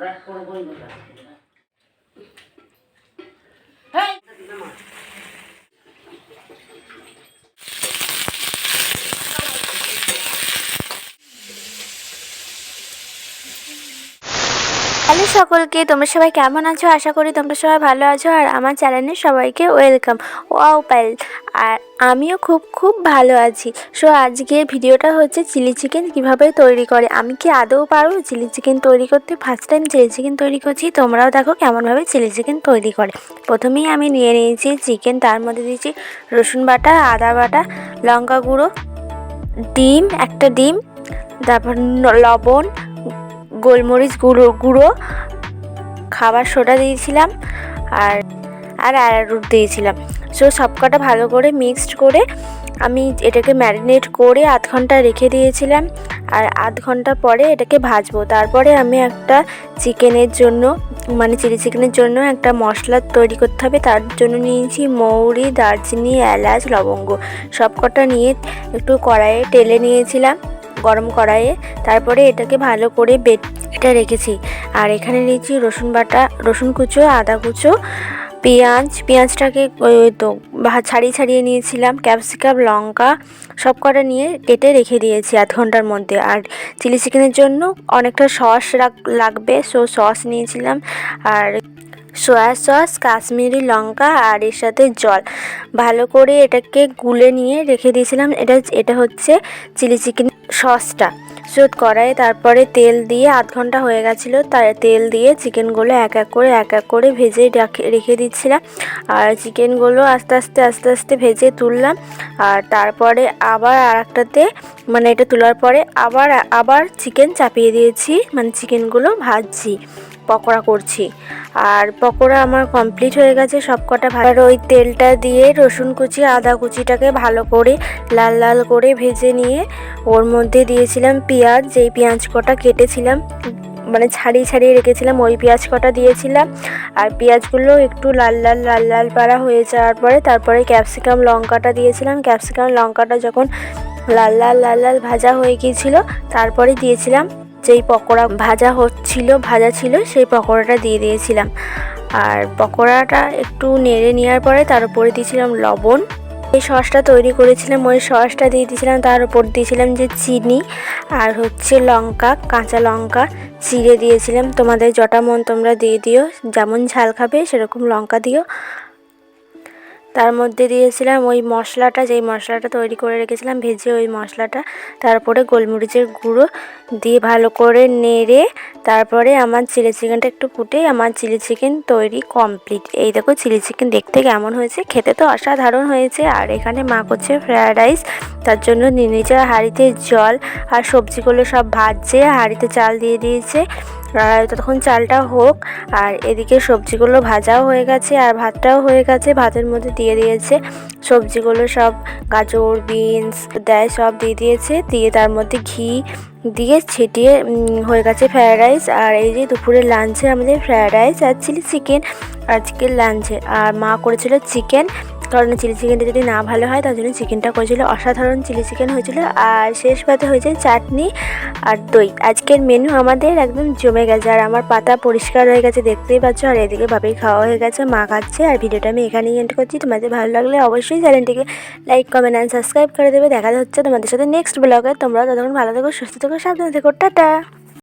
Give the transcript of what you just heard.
Hello সকলকে, তোমরা সবাই কেমন আছো? আশা করি তোমরা সবাই ভালো আছো। আর আমার চ্যানেলে সবাইকে ওয়েলকাম। ওয়াও পায়েল, আর আমিও খুব ভালো আছি। সো আজকের ভিডিওটা হচ্ছে চিলি চিকেন কীভাবে তৈরি করে। আমি কি আদৌ পারবো চিলি চিকেন তৈরি করতে? ফার্স্ট টাইম চিলি চিকেন তৈরি করছি, তোমরাও দেখো কেমনভাবে চিলি চিকেন তৈরি করে। প্রথমেই আমি নিয়ে নিয়েছি চিকেন, তার মধ্যে দিয়েছি রসুন বাটা, আদা বাটা, লঙ্কা গুঁড়ো, একটা ডিম, তারপর লবণ, গোলমরিচ গুঁড়ো, খাবার সোডা দিয়েছিলাম, আর অ্যারারুট দিয়েছিলাম। সো সবকটা ভালো করে মিক্সড করে আমি এটাকে ম্যারিনেট করে আধ ঘন্টা রেখে দিয়েছিলাম। আর আধ ঘন্টা পরে এটাকে ভাজবো। তারপরে আমি একটা চিকেনের জন্য, মানে চিলি চিকেনের জন্য একটা মশলা তৈরি করতে হবে। তার জন্য নিয়েছি মৌরি, দারচিনি, এলাচ, লবঙ্গ, সবকটা নিয়ে একটু কড়াইয়ে টেলে নিয়েছিলাম, গরম কড়াইয়ে। তারপরে এটাকে ভালো করে এটা রেখেছি। আর এখানে নিয়েছি রসুন বাটা, রসুন কুচো, আদা কুচো, পেঁয়াজটাকে ছাড়িয়ে নিয়েছিলাম, ক্যাপসিকাম, লঙ্কা সব কটা নিয়ে কেটে রেখে দিয়েছি আধ ঘন্টার মধ্যে। আর চিলি চিকেনের জন্য অনেকটা সস লাগবে, সো সস নিয়েছিলাম, আর সয়া সস, কাশ্মীরি লঙ্কা, আর এর সাথে জল। ভালো করে এটাকে গুলে নিয়ে রেখে দিয়েছিলাম। এটা হচ্ছে চিলি চিকেন সসটা। সো কড়াইয়ে তারপরে তেল দিয়ে, আধ ঘন্টা হয়ে গেছিলো, তার তেল দিয়ে চিকেনগুলো এক এক করে ভেজে রেখে দিচ্ছিলাম। আর চিকেনগুলো আস্তে আস্তে ভেজে তুললাম। আর তারপরে আবার আরেকটাতে, মানে এটা তোলার পরে আবার চিকেন চাপিয়ে দিয়েছি, মানে চিকেনগুলো ভাজছি, পকোড়া করছি। আর পকোড়া আমার কমপ্লিট হয়ে গেছে সব কটা। ভালো ওই তেলটা দিয়ে রসুন কুচি, আদা কুচিটাকে ভালো করে লাল করে ভেজে নিয়ে ওর মধ্যে দিয়েছিলাম পেঁয়াজ, যেই পেঁয়াজ কটা কেটেছিলাম, মানে ছাড়িয়ে রেখেছিলাম, ওই পেঁয়াজ কটা দিয়েছিলাম। আর পেঁয়াজগুলো একটু লাল পাড়া হয়ে যাওয়ার পরে তারপরে ক্যাপসিকাম লঙ্কাটা দিয়েছিলাম। ক্যাপসিকাম লঙ্কাটা যখন লাল ভাজা হয়ে গিয়েছিলো, তারপরে দিয়েছিলাম যেই পকোড়া ভাজা ছিল সেই পকোড়াটা দিয়ে দিয়েছিলাম। আর পকোড়াটা একটু নেড়ে নেওয়ার পরে তার উপরে দিয়েছিলাম লবণ। এই সসটা তৈরি করেছিলাম, ওই সসটা দিয়ে দিয়েছিলাম। তার উপর দিয়েছিলাম যে চিনি, আর হচ্ছে কাঁচা লঙ্কা চিড়ে দিয়েছিলাম। তোমাদের যটা মন তোমরা দিয়ে দিও, যেমন ঝাল খাবে সেরকম লঙ্কা দিও। তার মধ্যে দিয়েছিলাম ওই মশলাটা, যেই মশলাটা তৈরি করে রেখেছিলাম ভেজে, ওই মশলাটা। তারপরে গোলমরিচের গুঁড়ো দিয়ে ভালো করে নেড়ে তারপরে আমার চিলি চিকেনটা একটু ফুটে আমার চিলি চিকেন তৈরি কমপ্লিট। এই দেখো চিলি চিকেন দেখতে কেমন হয়েছে, খেতে তো অসাধারণ হয়েছে। আর এখানে মা করছে ফ্রায়েড রাইস, তার জন্য নিচে হাঁড়িতে জল আর সবজিগুলো সব ভাজছে, হাঁড়িতে চাল দিয়ে দিয়েছে। আর ততক্ষণ চালটা হোক, আর এদিকে সবজিগুলো ভাজাও হয়ে গেছে আর ভাতটাও হয়ে গেছে। ভাতের মধ্যে দিয়ে দিয়েছে সবজিগুলো, সব গাজর, বিনস সব দিয়ে দিয়েছে, দিয়ে তার মধ্যে ঘি দিয়ে ছিটিয়ে হয়ে গেছে ফ্রায়েড রাইস। আর এই যে দুপুরের লাঞ্চে আমাদের ফ্রায়েড রাইস আর চিলি চিকেন আজকের লাঞ্চে। আর মা করেছিল চিকেন, কারণ চিলি চিকেনটা যদি না ভালো হয় তার জন্য চিকেনটা করেছিল। অসাধারণ চিলি চিকেন হয়েছিল। আর শেষ পাতে হয়েছে চাটনি আর দই। আজকের মেনু আমাদের একদম জমে গেছে। আর আমার পাতা পরিষ্কার হয়ে গেছে, দেখতেই পাচ্ছ। আর এদিকে ভাবেই খাওয়া হয়ে গেছে, মা খাচ্ছে। আর ভিডিওটা আমি এখানেই এন্ড করছি। তোমাদের ভালো লাগলে অবশ্যই চ্যানেলটিকে লাইক, কমেন্ট অ্যান্ড সাবস্ক্রাইব করে দেবে। দেখা যাচ্ছে তোমাদের সাথে নেক্সট ব্লগে। তোমরা ততক্ষণ ভালো থেকো, সুস্থ থেকো, সাবধানে থেকো। টাটা।